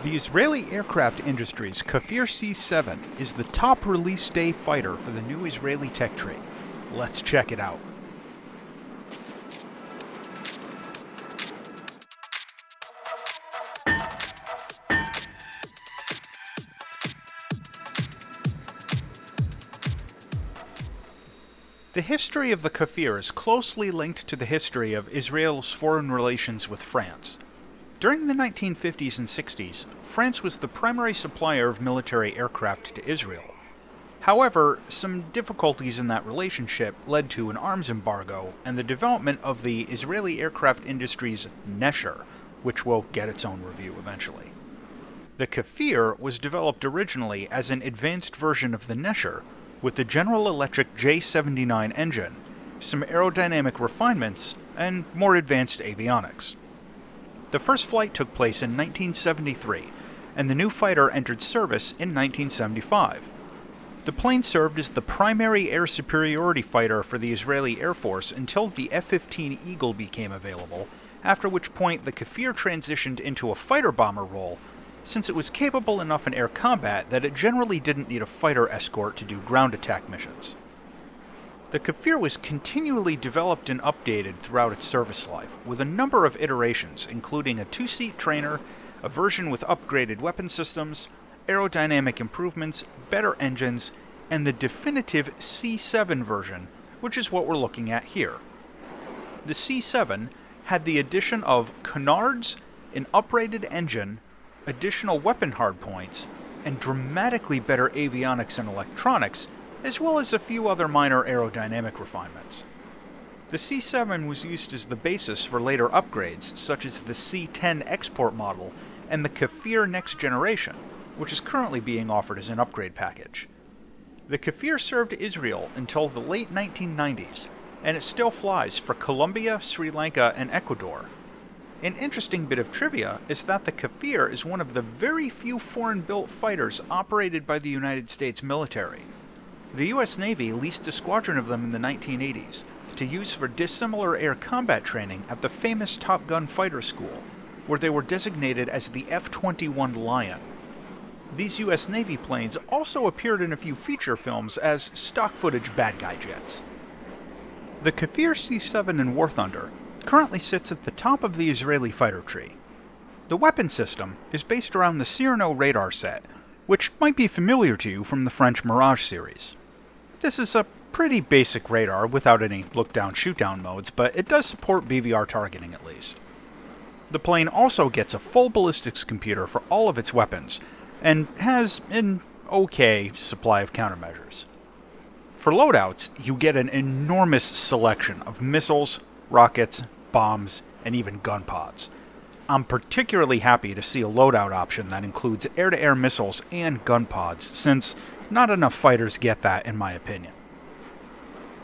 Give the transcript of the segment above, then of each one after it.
The Israeli aircraft industry's Kafir C7 is the top release day fighter for the new Israeli tech tree. Let's check it out. The history of the Kafir is closely linked to the history of Israel's foreign relations with France. During the 1950s and 60s, France was the primary supplier of military aircraft to Israel. However, some difficulties in that relationship led to an arms embargo and the development of the Israeli aircraft industry's Nesher, which will get its own review eventually. The Kafir was developed originally as an advanced version of the Nesher, with the General Electric J79 engine, some aerodynamic refinements, and more advanced avionics. The first flight took place in 1973, and the new fighter entered service in 1975. The plane served as the primary air superiority fighter for the Israeli Air Force until the F-15 Eagle became available, after which point the Kafir transitioned into a fighter bomber role, since it was capable enough in air combat that it generally didn't need a fighter escort to do ground attack missions. The Kafir was continually developed and updated throughout its service life, with a number of iterations, including a two-seat trainer, a version with upgraded weapon systems, aerodynamic improvements, better engines, and the definitive C7 version, which is what we're looking at here. The C7 had the addition of canards, an uprated engine, additional weapon hardpoints, and dramatically better avionics and electronics, as well as a few other minor aerodynamic refinements. The C7 was used as the basis for later upgrades, such as the C10 export model and the Kafir Next Generation, which is currently being offered as an upgrade package. The Kafir served Israel until the late 1990s, and it still flies for Colombia, Sri Lanka, and Ecuador. An interesting bit of trivia is that the Kafir is one of the very few foreign-built fighters operated by the United States military. The U.S. Navy leased a squadron of them in the 1980s to use for dissimilar air combat training at the famous Top Gun fighter school, where they were designated as the F-21 Lion. These U.S. Navy planes also appeared in a few feature films as stock footage bad guy jets. The Kafir C7 in War Thunder currently sits at the top of the Israeli fighter tree. The weapon system is based around the Cyrano radar set, which might be familiar to you from the French Mirage series. This is a pretty basic radar without any look-down, shoot-down modes, but it does support BVR targeting at least. The plane also gets a full ballistics computer for all of its weapons, and has an okay supply of countermeasures. For loadouts, you get an enormous selection of missiles, rockets, bombs, and even gun pods. I'm particularly happy to see a loadout option that includes air-to-air missiles and gun pods, since not enough fighters get that in my opinion.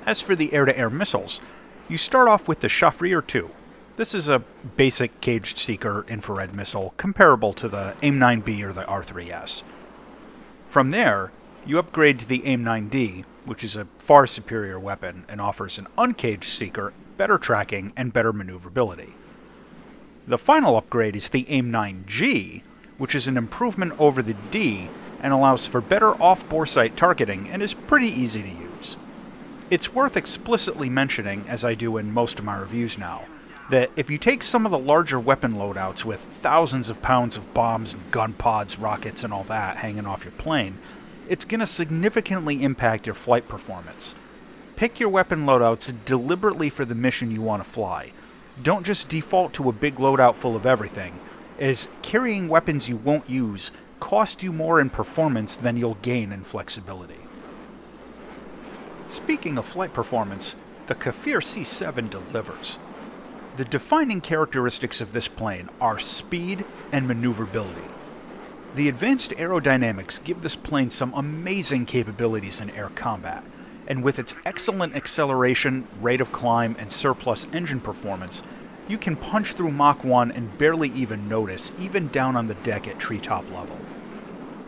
As for the air-to-air missiles, you start off with the Shafrir 2. This is a basic caged seeker infrared missile comparable to the AIM-9B or the R3S. From there, you upgrade to the AIM-9D, which is a far superior weapon and offers an uncaged seeker, better tracking, and better maneuverability. The final upgrade is the AIM-9G, which is an improvement over the D and allows for better off-boresight targeting and is pretty easy to use. It's worth explicitly mentioning, as I do in most of my reviews now, that if you take some of the larger weapon loadouts with thousands of pounds of bombs and gun pods, rockets, and all that hanging off your plane, it's going to significantly impact your flight performance. Pick your weapon loadouts deliberately for the mission you want to fly. Don't just default to a big loadout full of everything, as carrying weapons you won't use cost you more in performance than you'll gain in flexibility. Speaking of flight performance, the Kafir C7 delivers. The defining characteristics of this plane are speed and maneuverability. The advanced aerodynamics give this plane some amazing capabilities in air combat, and with its excellent acceleration, rate of climb, and surplus engine performance, you can punch through Mach 1 and barely even notice, even down on the deck at treetop level.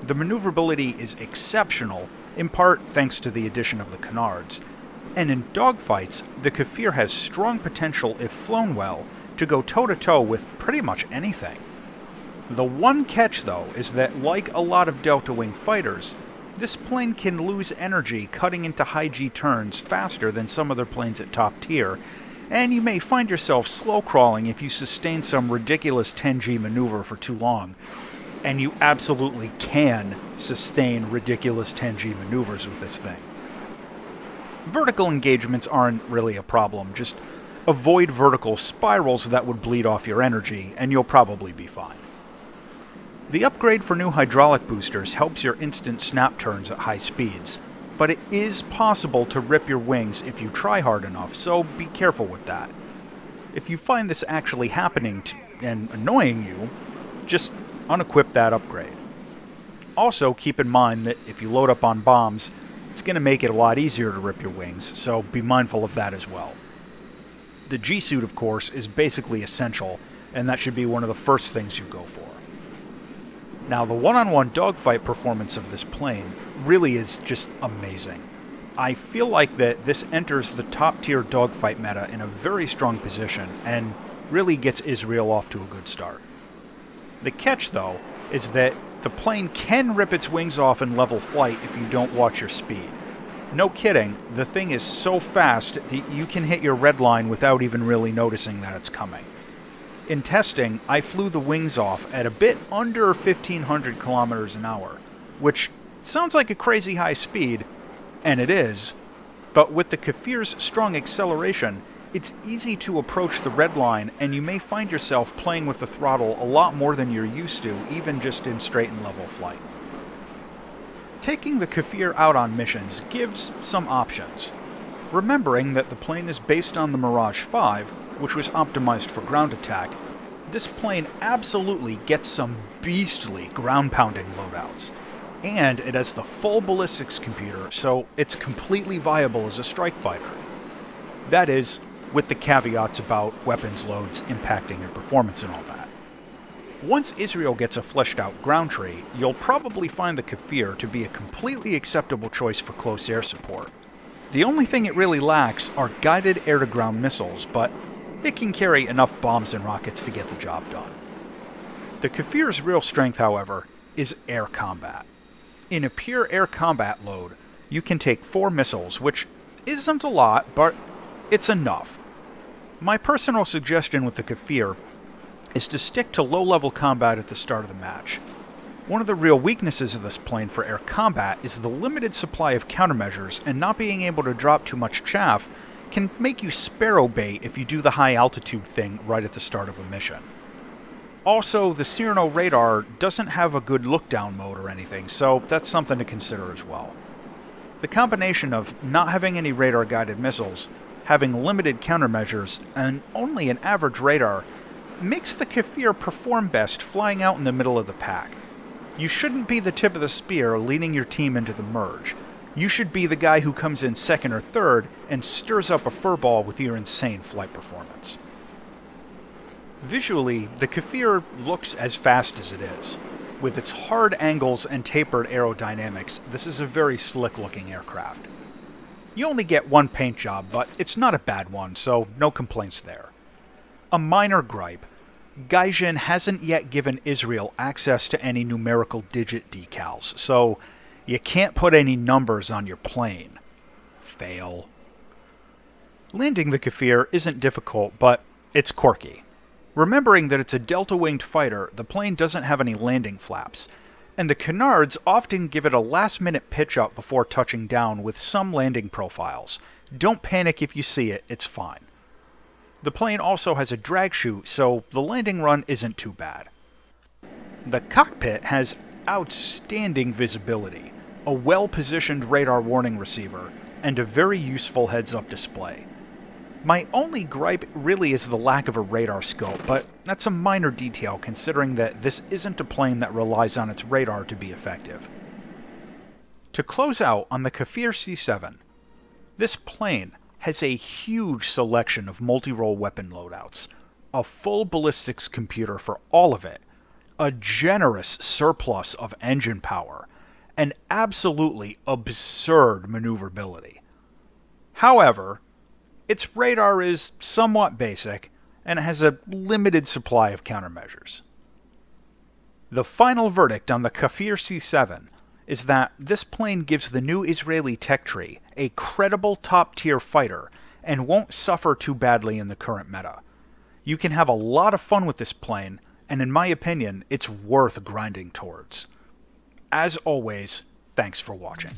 The maneuverability is exceptional, in part thanks to the addition of the canards, and in dogfights, the Kafir has strong potential, if flown well, to go toe-to-toe with pretty much anything. The one catch, though, is that like a lot of delta wing fighters, this plane can lose energy cutting into high G turns faster than some other planes at top tier, and you may find yourself slow crawling if you sustain some ridiculous 10G maneuver for too long. And you absolutely can sustain ridiculous 10G maneuvers with this thing. Vertical engagements aren't really a problem, just avoid vertical spirals that would bleed off your energy, and you'll probably be fine. The upgrade for new hydraulic boosters helps your instant snap turns at high speeds, but it is possible to rip your wings if you try hard enough, so be careful with that. If you find this actually happening and annoying you, just unequip that upgrade. Also, keep in mind that if you load up on bombs, it's going to make it a lot easier to rip your wings, so be mindful of that as well. The G-suit, of course, is basically essential, and that should be one of the first things you go for. Now, the one-on-one dogfight performance of this plane really is just amazing. I feel like that this enters the top-tier dogfight meta in a very strong position, and really gets Israel off to a good start. The catch, though, is that the plane can rip its wings off in level flight if you don't watch your speed. No kidding, the thing is so fast that you can hit your red line without even really noticing that it's coming. In testing, I flew the wings off at a bit under 1,500 kilometers an hour, which sounds like a crazy high speed, and it is, but with the Kafir's strong acceleration, it's easy to approach the red line, and you may find yourself playing with the throttle a lot more than you're used to, even just in straight and level flight. Taking the Kafir out on missions gives some options. Remembering that the plane is based on the Mirage 5, which was optimized for ground attack, this plane absolutely gets some beastly ground-pounding loadouts. And it has the full ballistics computer, so it's completely viable as a strike fighter. That is, with the caveats about weapons loads impacting your performance and all that. Once Israel gets a fleshed out ground tree, you'll probably find the Kafir to be a completely acceptable choice for close air support. The only thing it really lacks are guided air-to-ground missiles, but it can carry enough bombs and rockets to get the job done. The Kafir's real strength, however, is air combat. In a pure air combat load, you can take 4 missiles, which isn't a lot, but it's enough. My personal suggestion with the Kafir is to stick to low-level combat at the start of the match. One of the real weaknesses of this plane for air combat is the limited supply of countermeasures, and not being able to drop too much chaff can make you sparrow bait if you do the high altitude thing right at the start of a mission. Also, the Cyrano radar doesn't have a good look-down mode or anything, so that's something to consider as well. The combination of not having any radar-guided missiles, having limited countermeasures, and only an average radar makes the Kafir perform best flying out in the middle of the pack. You shouldn't be the tip of the spear leading your team into the merge. You should be the guy who comes in second or third and stirs up a furball with your insane flight performance. Visually, the Kafir looks as fast as it is. With its hard angles and tapered aerodynamics, this is a very slick-looking aircraft. You only get one paint job, but it's not a bad one, so no complaints there. A minor gripe: Gaijin hasn't yet given Israel access to any numerical digit decals, so you can't put any numbers on your plane. Fail. Landing the Kafir isn't difficult, but it's quirky. Remembering that it's a delta-winged fighter, the plane doesn't have any landing flaps, and the canards often give it a last-minute pitch-up before touching down with some landing profiles. Don't panic if you see it, it's fine. The plane also has a drag chute, so the landing run isn't too bad. The cockpit has outstanding visibility, a well-positioned radar warning receiver, and a very useful heads-up display. My only gripe really is the lack of a radar scope, but that's a minor detail considering that this isn't a plane that relies on its radar to be effective. To close out on the Kafir C7, this plane has a huge selection of multi-role weapon loadouts, a full ballistics computer for all of it, a generous surplus of engine power, and absolutely absurd maneuverability. However, its radar is somewhat basic, and it has a limited supply of countermeasures. The final verdict on the Kafir C7 is that this plane gives the new Israeli tech tree a credible top-tier fighter and won't suffer too badly in the current meta. You can have a lot of fun with this plane, and in my opinion, it's worth grinding towards. As always, thanks for watching.